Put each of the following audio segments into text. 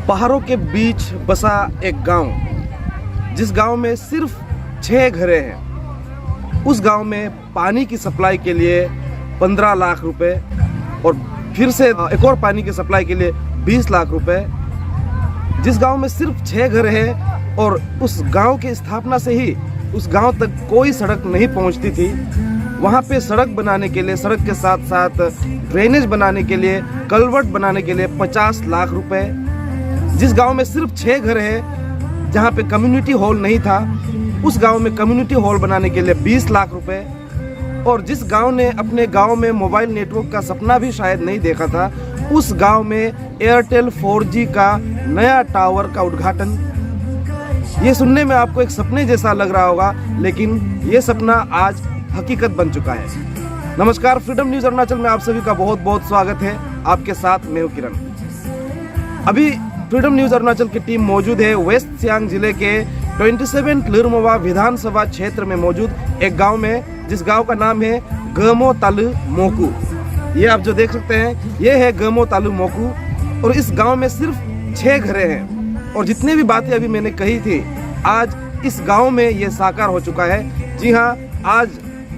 पहाड़ों के बीच बसा एक गांव, जिस गांव में सिर्फ 6 घरें हैं। उस गांव में पानी की सप्लाई के लिए 15 लाख रुपए और फिर से एक और पानी की सप्लाई के लिए 20 लाख रुपए। जिस गांव में सिर्फ 6 घर हैं और उस गांव की स्थापना से ही उस गांव तक कोई सड़क नहीं पहुंचती थी, वहां पे सड़क बनाने के लिए, सड़क के साथ साथ ड्रेनेज बनाने के लिए, कलवर्ट बनाने के लिए 50 लाख रुपए। जिस गांव में सिर्फ 6 घर हैं, जहां पे कम्युनिटी हॉल नहीं था, उस गांव में कम्युनिटी हॉल बनाने के लिए 20 लाख रुपए। और जिस गांव ने अपने गांव में मोबाइल नेटवर्क का सपना भी शायद नहीं देखा था, उस गांव में एयरटेल 4G का नया टावर का उद्घाटन। ये सुनने में आपको एक सपने जैसा लग रहा होगा, लेकिन ये सपना आज हकीकत बन चुका है। नमस्कार, फ्रीडम न्यूज़ अरुणाचल में आप सभी का बहुत बहुत स्वागत है। आपके साथ मैं हूं किरण। अभी फ्रीडम न्यूज़ अरुणाचल की टीम मौजूद है वेस्ट सियांग जिले के 27 लिरमोवा विधानसभा क्षेत्र में मौजूद एक गांव में, जिस गांव का नाम है गमो तालु मोकू। ये आप जो देख सकते हैं, ये है गमो तालु मोकू। और इस गांव में सिर्फ 6 घरें हैं। और जितने भी बातें अभी मैंने कही थी, आज इस गांव में ये साकार हो चुका है। जी हाँ, आज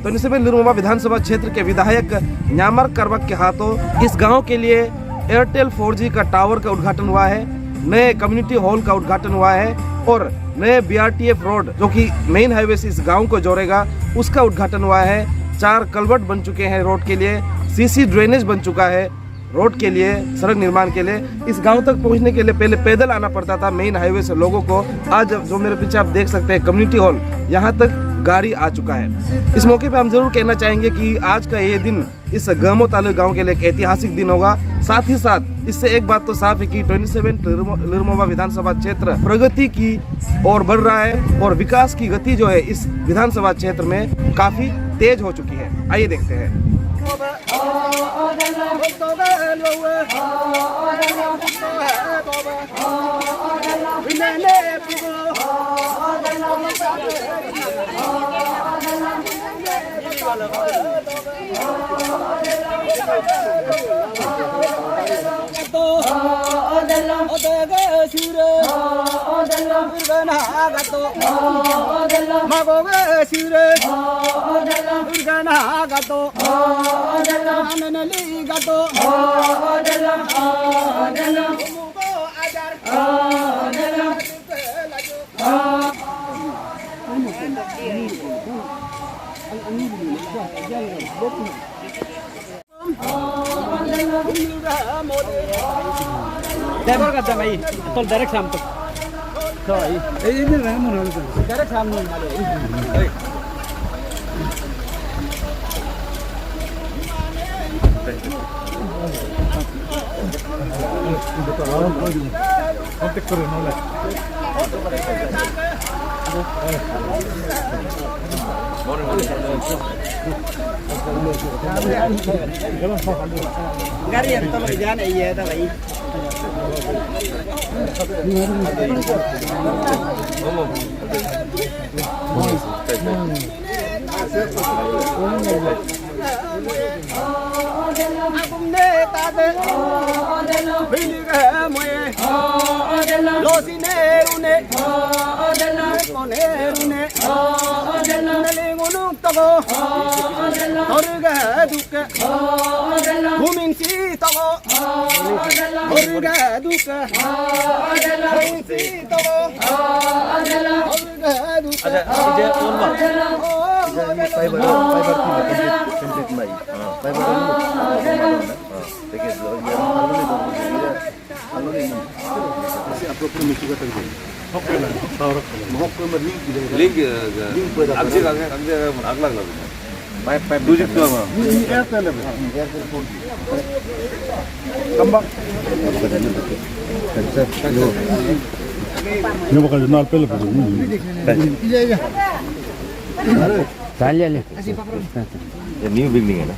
27 लिरमोवा विधानसभा क्षेत्र के विधायक न्यामर करवक के हाथों इस गांव के लिए एयरटेल 4G का टावर का उद्घाटन हुआ है, नए कम्युनिटी हॉल का उद्घाटन हुआ है और नए BRTF रोड, जो कि मेन हाईवे से इस गांव को जोड़ेगा, उसका उद्घाटन हुआ है। 4 कलवर्ट बन चुके हैं रोड के लिए, CC ड्रेनेज बन चुका है रोड के लिए, सड़क निर्माण के लिए। इस गांव तक पहुंचने के लिए पहले पैदल आना पड़ता था मेन हाईवे से लोगों को। आज जो मेरे पीछे आप देख सकते हैं कम्युनिटी हॉल, यहाँ तक गाड़ी आ चुका है। इस मौके पे हम जरूर कहना चाहेंगे कि आज का ये दिन इस गमो तालु गांव के लिए एक ऐतिहासिक दिन होगा। साथ ही साथ इससे एक बात तो साफ है कि 27 लिरमोवा विधानसभा क्षेत्र प्रगति की ओर बढ़ रहा है और विकास की गति जो है इस विधानसभा क्षेत्र में काफी तेज हो चुकी है। आइए देखते हैं। ड्राइवर का जमाई तो डायरेक्ट शाम तक डायरेक्ट शाम गाड़ी तो लग जाने ये था भाई। न्यू बिल्डिंग है ना।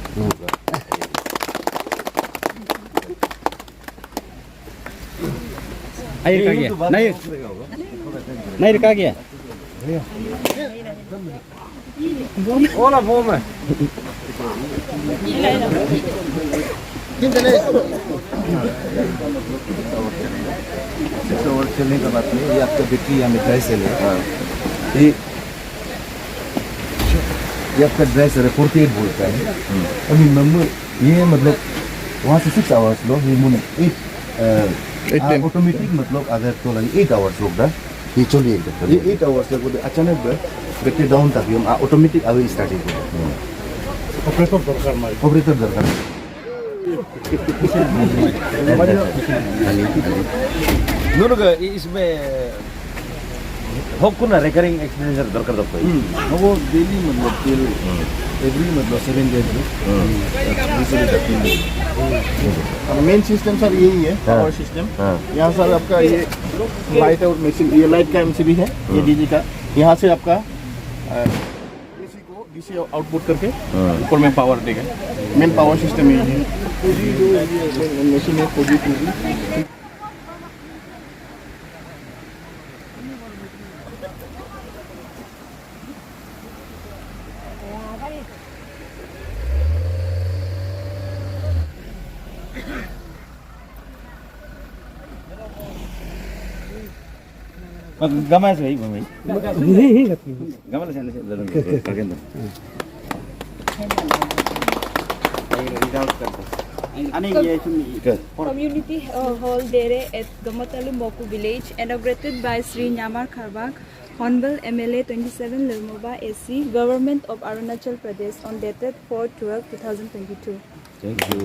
नहीं नहीं रुका गया ओला फॉर्म है 6 ओवर खेलने का बात नहीं, ये आपका बैटरी यहाँ में ड्राई सेल है। ये आपका ड्राई सेल है, 48 वोल्ट का है। अभी नंबर ये मतलब वहाँ से 6 आवर्स लो, ये मुने 8 ऑटोमेटिक मतलब अगर तो लगे 8 आवर्स लोग दा ये चलिए ये 8 आवर्स तक अचानक बैटरी डाउन तक हम ऑटोमेटिक अभी स्टार्ट हो ऑपरेटर दरकार 누누가 इसमें होकुना रिकरिंग एक्सपेंडिचर दरकार दो कोई वो डेली मतलब तेल एवरी मतलब 7 डेज मेन सिस्टम सर यही है, पावर सिस्टम। यहाँ सर आपका ये लाइट और मशीन, ये लाइट का एमसीबी है, ये डीजी का। यहाँ से आपका एसी को डीसी आउटपुट करके ऊपर में पावर देगा। मेन पावर सिस्टम यही है। मशीन है 4G गमा से भाई गमा से करके Community Hall Dere at Gamatalu Moku Village, inaugurated by Sri Nyamar Kharbak, Honorable MLA 27 Lermoba AC, Government of Arunachal Pradesh, on dated 4/12/2022. Thank you.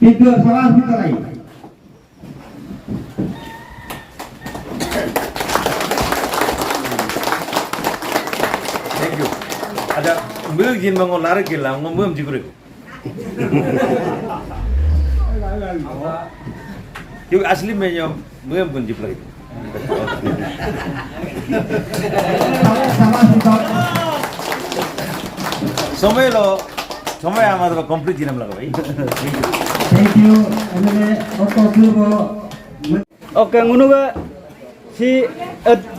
Itu salah kita lagi. Thank you. Ada mưa gin mà ngon lái gin làm ngon mưa chỉ có được. Yung asli में जो mưa pun chỉ lagi. समय हमारा complete जिनम लगा भाई Thank you. MLA Dr. Silva. Oke, ngunuga si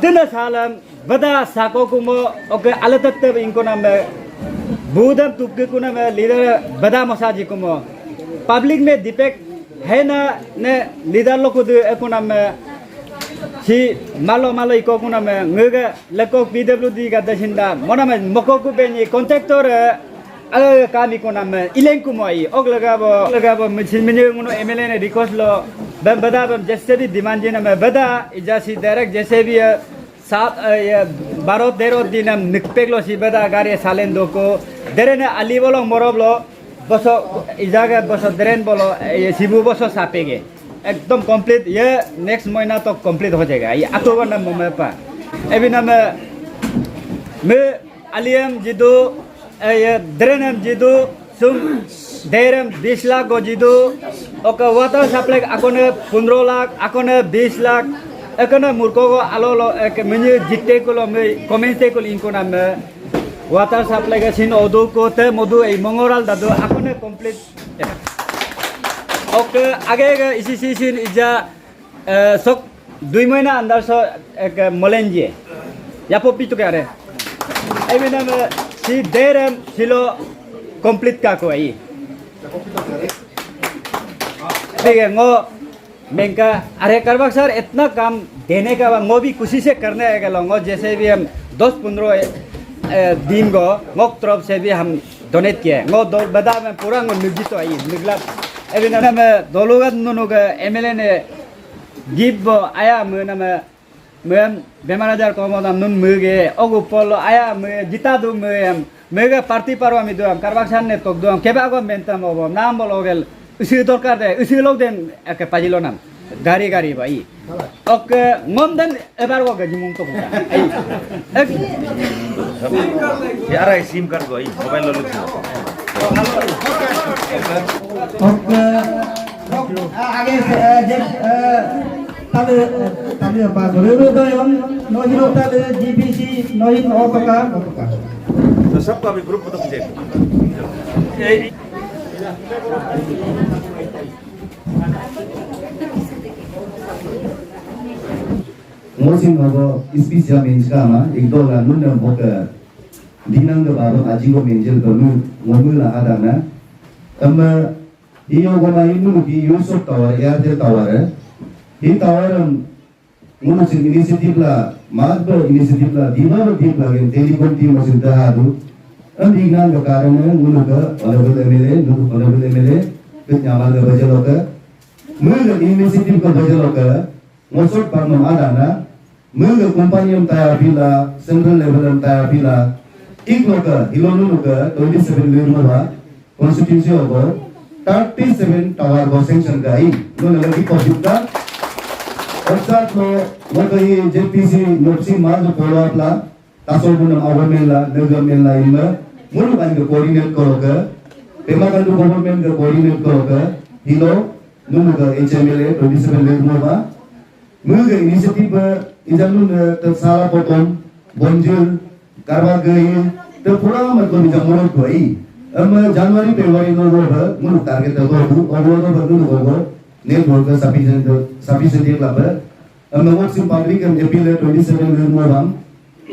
dina salam bada sako kumo oke alatatte inko name budam tukke kuna me leader bada masaji kumo public में dipek है ना ने leader लोग खुद एको नमे si malo iko kuna me ngega leko PWD का दशिंदा मोना में मको को बेनी contractor अगर kami ko naman ilang kumoy og lagabo minyo nguno MLA ने request लो बदा जैसे भी डिमांड जी ना मैं बदा इजासी डायरेक्ट जैसे भी 12-13 दिन हम निकपेक लो सी बदा गाड़ी सालें दो को डेरे ने अली बोलो मोरब लो बसो इजागा बसो डेरेन बोलो ये सिबु बसो सापेगे एकदम कंप्लीट ये नेक्स्ट महीना तक कंप्लीट हो जाएगा ये अक्टूबर ना मुंबई पर अभी ना मैं अलियम जिदो ये डेरेन जिदो सुम डेरम 20 लाख को जिदो ओके वाटर सप्लाई अकोने 15 लाख अकोने 20 लाख अकोने मुर्को को आलो लो एक मिन्यू जिते को लो मैं कमेंटे को इनको ना मैं वाटर सप्लाई का सीन ओदो को ते मोदो ए मंगोराल दादो अकोने कंप्लीट ओके आगे का इसी सीन इजा sok 2 महीना अंदर सो एक मलेंजे या पोपी तो क्या रे अभी ना मैं सी डेरम सिलो कंप्लीट का कोई ठीक है ngो मेंका अरे करबक सर इतना काम देने का ngो भी खुशी से करने आएगा ngो जैसे भी हम 10-15 दिन को ngो तरफ से भी हम डोनेट किए ngो बदा में पूरा ngो निजी तो आई निगला अभी ना मैं दोलोगा नोनोगा MLA ने गिव आया मैं ना मैं Mem bemar ajar ko mo dam nun muge ogu polo aya me jita du me mega party parwa mi duam karbak san ne tok duam keba go mentam obo nam bologel usi dorkar de usi log den ke pajilo nam gari gari bai ok ngom den ebar go gaji mum to ko ai यार आई SIM card को आई mobile लो आगे जे ताले apa dulu तो हम नोही लोटा ले GPC नोही no पका तो सबको अभी ग्रुप में तो भेज Musim apa spesial menjka ma itu lah nuna boka dinang ke baru aji ko menjel kamu ngomong lah ada na, amma iyo ko na inu ki Yusuf Tower Airtel Tower ini tower musim inisiatif lah masuk inisiatif lah di mana tim lah yang telepon tim masih dah ada, dinang ke karena nuna ke honorable MLA kenyaman ke baca loka, mula inisiatif ke baca loka ngosot parnom ada na. Mega company yang tayar bila, central level yang tayar bila, ikloka, iloluka, 27 liruma, konstitusi apa, 37 tower go sanction kai, lo lagi projecta, orsat lo, mereka ini JPC, nopsi malu follow up lah, tasol pun government lah, government lah ini, mulu kan ke coordinate koroka, pemakan tu government ke coordinate koroka, hilo, nulu ke HMLA 27 liruma, mega inisiatif Ijanun tersala potong, bonjol, karba gaya, terpulang mereka bisa murut koi. Januari Februari itu berapa? Murut target itu berapa? Orang berapa berapa? Net worker sufficient dia lah ber. Mengurus public yang April 27 berapa?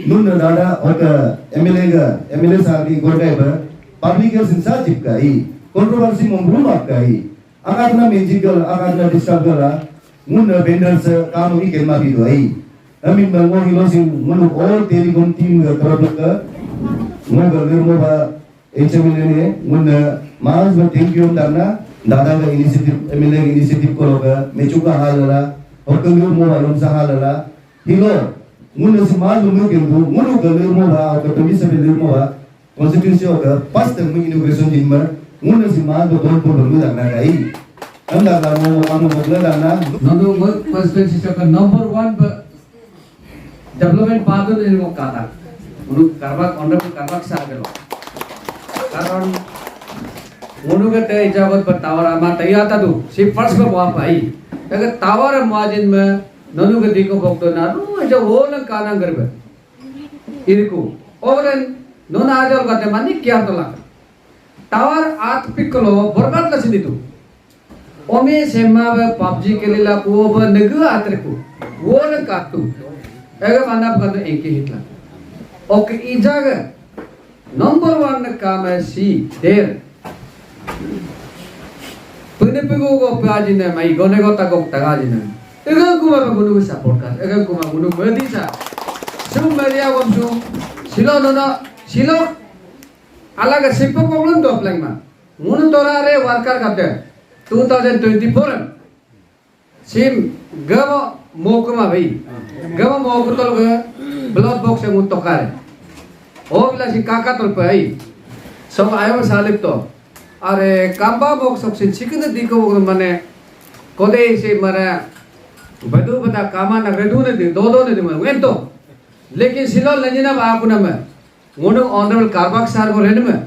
Nun ada oke MLA sahaja gorkai ber. Public yang sensitif kai, kontroversi membunuh kai. Akarna magical, akarna discover mun vendors kamu ikan mati doai. Amin bangun hilosin menu all telecom team terbuka, mungkin lirmo ba HMLA ni mun mas ber thank you karena dada ke inisiatif MLA inisiatif kologa, mecuka halala, orang lirmo ba lomsa halala, hilo mun si mas mungkin tu munu ke lirmo ba atau komisi lirmo ba konstitusi oga pas termu inauguration jimmer mun si mas betul betul bermuda nagai. Anda kalau mau bermuda na, Nono constituency का number 1 development पादो ने वो काटा उन्हों कारबाग honourable कारबाग से आगे लो कारण उन्हों के तय इजाबत पर टावर आमा तैयार था तो सिर्फ फर्स्ट को वहाँ पाई अगर टावर मार्जिन में नोनों के दिखो भक्तो ना नो जो वो न काना गरबे इनको और नोना आज और कहते मानी क्या तो लगा टावर आठ पिकलो बर्बाद लसी दी तो ओमे सेमा व पबजी के लिए ला वो व नगु आतरे को वो न काटू अगर माना पकड़ एक ही हिटला ओके इजागा नंबर 1 काम है सी देर पुने पुगो को प्याजी ने माई गोने को तक तगा जी ने अगर कुमा में गुनु को सपोर्ट कर अगर कुमा गुनु मर्दी सा सब मरिया को सु सिलो नोना सिलो अलग सिप प्रॉब्लम तो अपलंग मा मुन तोरा रे वर्कर करते 2024 सिम गव मोकमा भाई गव मोक तल ग ब्लड बॉक्स से मुत तोकारे ओ बिला सी काका तल पे आई सब आयो सालिप तो अरे कांबा बॉक्स सब से चिकन दिको माने कोदे से मरे बदु बता कामा न रेदु ने दो ने दे वेन तो लेकिन सिलो लंजना बाकुना में मोनो ऑनरेबल कारबाक सार को रेन में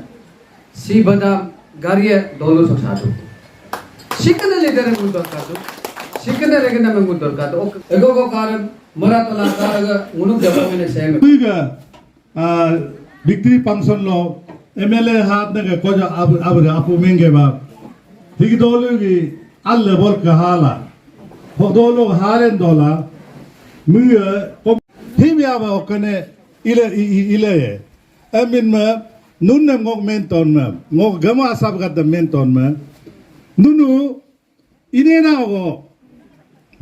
सी बदा गारिये दोलो सब साथो चिकन ले दे रे मुत तो शिकने रेगना में मुद्दर का तो एगो को कारण मरा तो ना का उनु डेवलपमेंट सेम तुइगा विक्ट्री फंक्शन लो एमएलए हाथ ने को जो अब आपु मेंगे बा ठीक दोलोगी अल्ले बोल का हाला हो दोलो हारेन दोला मुए को थीम या बा ओकने इले एमिन में नुन ngok menton में ngok gama asap kat menton में nunu ine na go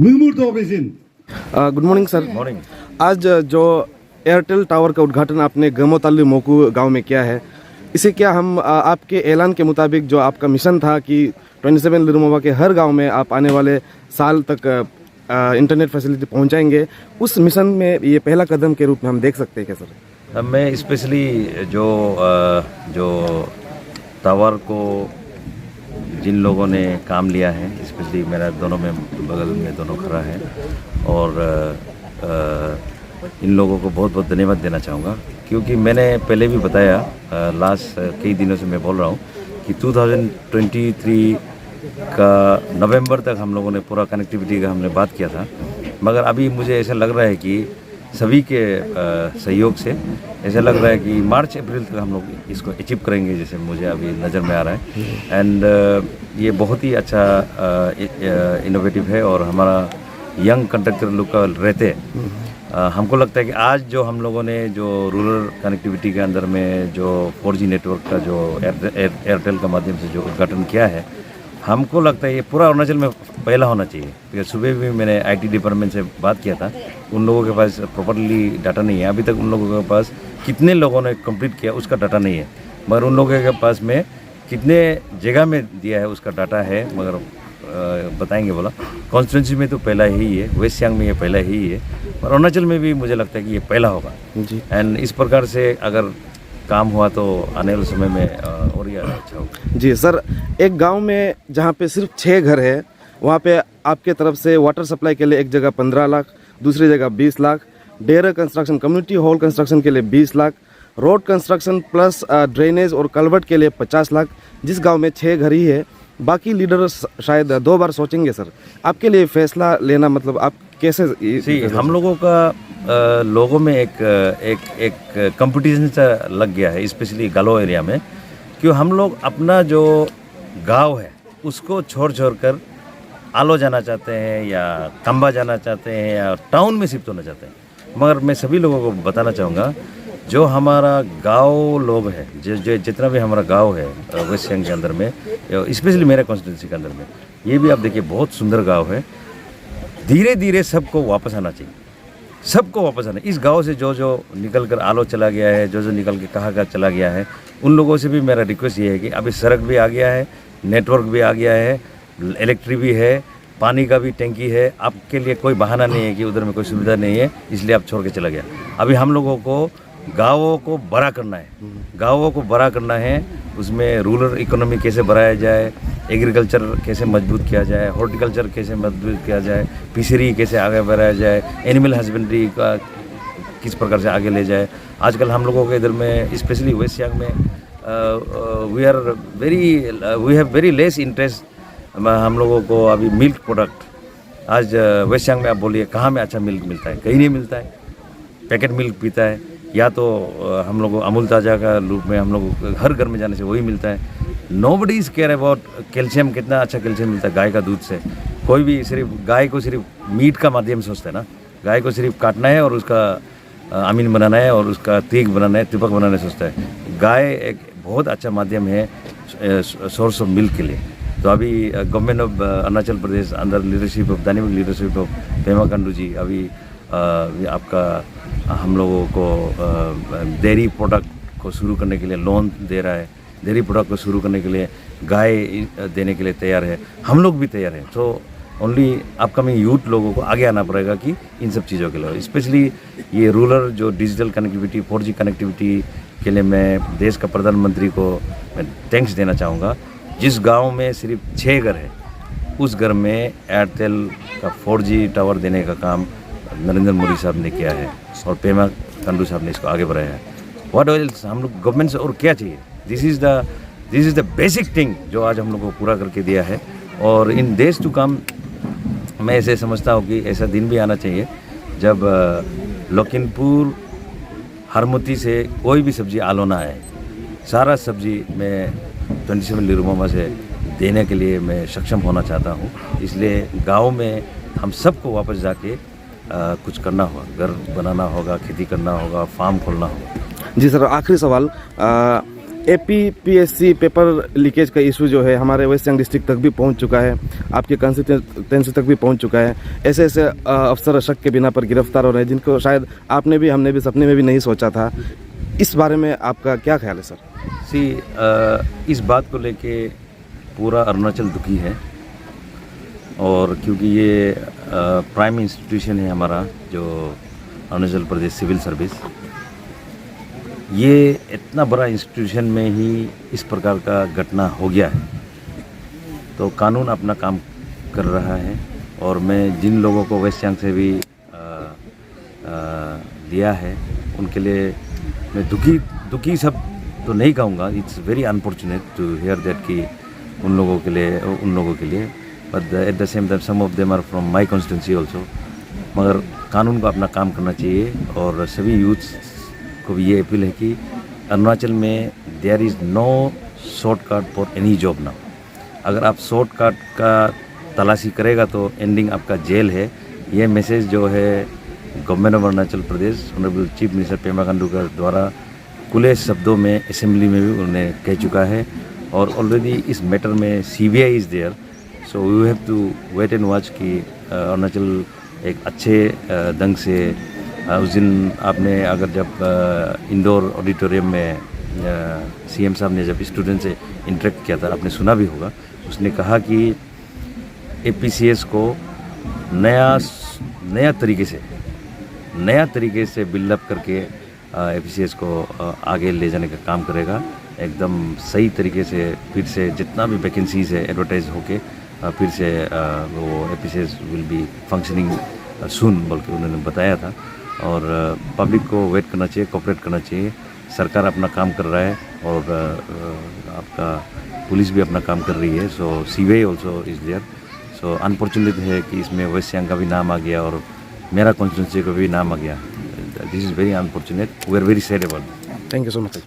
good morning sir. Morning. आज जो एयरटेल टावर का उद्घाटन आपने गमोताली मोकू गांव में किया है, इसे क्या हम आपके ऐलान के मुताबिक जो आपका मिशन था कि 27 लिरुमोबा के हर गांव में आप आने वाले साल तक इंटरनेट फैसिलिटी पहुंचाएंगे, उस मिशन में ये पहला कदम के रूप में हम देख सकते हैं क्या सर? अब मैं स्पेशली जो टावर को जिन लोगों ने काम लिया है, स्पेशली मेरा दोनों में बगल में दोनों खड़ा है, और इन लोगों को बहुत बहुत धन्यवाद देना चाहूँगा, क्योंकि मैंने पहले भी बताया, लास्ट कई दिनों से मैं बोल रहा हूँ कि 2023 का नवंबर तक हम लोगों ने पूरा कनेक्टिविटी का हमने बात किया था, मगर अभी मुझे ऐसा लग रहा है कि सभी के सहयोग से ऐसा लग रहा है कि मार्च अप्रैल तक हम लोग इसको अचीव करेंगे, जैसे मुझे अभी नज़र में आ रहा है। एंड ये बहुत ही अच्छा इनोवेटिव है, और हमारा यंग कंडक्टर लोग का रहते हमको लगता है कि आज जो हम लोगों ने जो रूरल कनेक्टिविटी के अंदर में जो 4G नेटवर्क का जो एयरटेल का माध्यम से जो उद्घाटन किया है, हमको लगता है ये पूरा अरुणाचल में पहला होना चाहिए। क्योंकि सुबह भी मैंने IT डिपार्टमेंट से बात किया था, उन लोगों के पास प्रॉपर्ली डाटा नहीं है अभी तक। उन लोगों के पास कितने लोगों ने कंप्लीट किया उसका डाटा नहीं है, मगर उन लोगों के पास में कितने जगह में दिया है उसका डाटा है, मगर बताएंगे बोला। कॉन्स्टिट्यूंसी में तो पहला ही है, वेस्ट सियांग में ये पहला ही है, और अरुणाचल में भी मुझे लगता है कि ये पहला होगा जी। एंड इस प्रकार से अगर काम हुआ तो आने वाले समय में और ही अच्छा होगा जी। सर, एक गांव में जहां पे सिर्फ 6 घर है, वहां पे आपके तरफ से वाटर सप्लाई के लिए एक जगह 15 लाख, दूसरी जगह 20 लाख, डेरा कंस्ट्रक्शन, कम्युनिटी हॉल कंस्ट्रक्शन के लिए 20 lakh, road construction plus drainage और कल्वर्ट के लिए 50 लाख। जिस गांव में 6 घर ही है, बाकी लीडर शायद 2 बार सोचेंगे। सर, आपके लिए फैसला लेना मतलब आप कैसे? हम लोगों का लोगों में एक कंपटीशन सा लग गया है, स्पेशली गालो एरिया में, क्यों हम लोग अपना जो गांव है उसको छोड़ कर आलो जाना चाहते हैं, या कंबा जाना चाहते हैं, या टाउन में शिफ्ट होना चाहते हैं। मगर मैं सभी लोगों को बताना चाहूँगा, जो हमारा गांव लोग है, जो जितना भी हमारा गांव है वेस्ट सियांग के अंदर में, स्पेशली मेरे कॉन्स्टिट्यूंसी के अंदर में, ये भी आप देखिए बहुत सुंदर गांव है। धीरे धीरे सबको वापस आना चाहिए, सबको वापस आना। इस गांव से जो निकल कर आलो चला गया है, जो निकल के कहाँ चला गया है, उन लोगों से भी मेरा रिक्वेस्ट ये है कि अभी सड़क भी आ गया है, नेटवर्क भी आ गया है, इलेक्ट्रिक भी है, पानी का भी टंकी है। आपके लिए कोई बहाना नहीं है कि उधर में कोई सुविधा नहीं है इसलिए आप छोड़ के चला गया। अभी हम लोगों को गाँवों को बड़ा करना है, गाँवों को बड़ा करना है। उसमें रूरल इकोनॉमी कैसे बढ़ाया जाए, एग्रीकल्चर कैसे मजबूत किया जाए, हॉर्टिकल्चर कैसे मजबूत किया जाए, फिशरी कैसे आगे बढ़ाया जाए, एनिमल हस्बेंड्री का किस प्रकार से आगे ले जाए। आजकल हम लोगों के इधर में स्पेशली वेस्ट सियांग में we have very less interest. हम लोगों को अभी मिल्क प्रोडक्ट, आज वेस्ट सियांग में आप बोलिए कहाँ में अच्छा मिल्क मिलता है? कहीं नहीं मिलता है। पैकेट मिल्क पीता है, या तो हम लोग अमूल ताज़ा का रूप में हम लोग हर घर में जाने से वही मिलता है। Nobody is care about calcium, कितना अच्छा कैल्शियम मिलता है गाय का दूध से। कोई भी सिर्फ गाय को सिर्फ मीट का माध्यम सोचता है ना, गाय को सिर्फ काटना है और उसका अमीन बनाना है और उसका तीख बनाना है, तिपक बनाना सोचता है। गाय एक बहुत अच्छा माध्यम है सोर्स ऑफ मिल्क के लिए। तो अभी government of Arunachal Pradesh under leadership of dynamic leadership of Pema Khandu ji अभी आपका हम लोगों को डेयरी प्रोडक्ट को शुरू करने के लिए लोन दे रहा है। डेयरी प्रोडक्ट को शुरू करने के लिए गाय देने के लिए तैयार है, हम लोग भी तैयार हैं। तो ओनली अपकमिंग यूथ लोगों को आगे आना पड़ेगा कि इन सब चीज़ों के लिए, स्पेशली ये रूरल जो डिजिटल कनेक्टिविटी 4G कनेक्टिविटी के लिए मैं देश का प्रधानमंत्री को मैं थैंक्स देना चाहूँगा। जिस गांव में सिर्फ 6 घर है, उस घर में एयरटेल का 4G टावर देने का काम नरेंद्र मोदी साहब ने किया है और पेमा खांडू साहब ने इसको आगे बढ़ाया है। व्हाट एल्स हम लोग गवर्नमेंट से और क्या चाहिए? This is the basic thing जो आज हम लोग को पूरा करके दिया है। और इन डेज टू कम मैं ऐसे समझता हूँ कि ऐसा दिन भी आना चाहिए जब लखीमपुर हरमती से कोई भी सब्जी आलो ना आए। सारा सब्जी मैं 27 लिरुमोमा से देने के लिए मैं सक्षम होना चाहता हूँ। इसलिए गांव में हम सबको वापस जाके कुछ करना होगा, घर बनाना होगा, खेती करना होगा, फार्म खोलना होगा। जी सर, आखिरी सवाल, APPSC पेपर लीकेज का इशू जो है हमारे वेस्ट सियांग डिस्ट्रिक्ट तक भी पहुंच चुका है, आपके कंस्टिट्यूंसी तक भी पहुंच चुका है। ऐसे ऐसे अफसर शक के बिना पर गिरफ्तार हो रहे हैं जिनको शायद आपने भी हमने भी सपने में भी नहीं सोचा था। इस बारे में आपका क्या ख्याल है सर? इस बात को लेके पूरा अरुणाचल दुखी है। और क्योंकि ये प्राइम इंस्टीट्यूशन है हमारा जो अरुणाचल प्रदेश सिविल सर्विस, ये इतना बड़ा इंस्टीट्यूशन में ही इस प्रकार का घटना हो गया है, तो कानून अपना काम कर रहा है। और मैं जिन लोगों को वेस्ट सियांग से भी दिया है उनके लिए मैं दुखी सब तो नहीं कहूँगा। It's very unfortunate to hear that कि उन लोगों के लिए but at the same time some of them are from my constituency also. मगर कानून को अपना काम करना चाहिए और सभी यूथ्स को भी ये अपील है कि अरुणाचल में there is no shortcut for any job now. अगर आप शॉर्टकट का तलाशी करेगा तो एंडिंग आपका जेल है। ये मैसेज जो है government of Arunachal Pradesh honourable chief minister Pema Khandu का द्वारा खुले शब्दों में असेंबली में भी उन्होंने कह चुका है और ऑलरेडी इस मैटर में CBI is there. So we have to wait and watch कि अरुणाचल एक अच्छे ढंग से उस दिन आपने अगर जब इंडोर ऑडिटोरियम में CM साहब ने जब स्टूडेंट से इंटरेक्ट किया था, आपने सुना भी होगा, उसने कहा कि APCS को नया तरीके से बिल्डअप करके APCS को आगे ले जाने का काम करेगा। एकदम सही तरीके से फिर से जितना भी वैकेंसीज है एडवर्टाइज होके फिर से वो APCS विल बी फंक्शनिंग सून बोल के उन्होंने बताया था। और पब्लिक को वेट करना चाहिए, कोऑपरेट करना चाहिए। सरकार अपना काम कर रहा है और आपका पुलिस भी अपना काम कर रही है। So CBI also is there. So unfortunate है कि इसमें वेस्ट सियांग का भी नाम आ गया और मेरा कॉन्स्टिट्यूंसी का भी नाम आ गया। This is very unfortunate. We are very sad about. Thank you so much.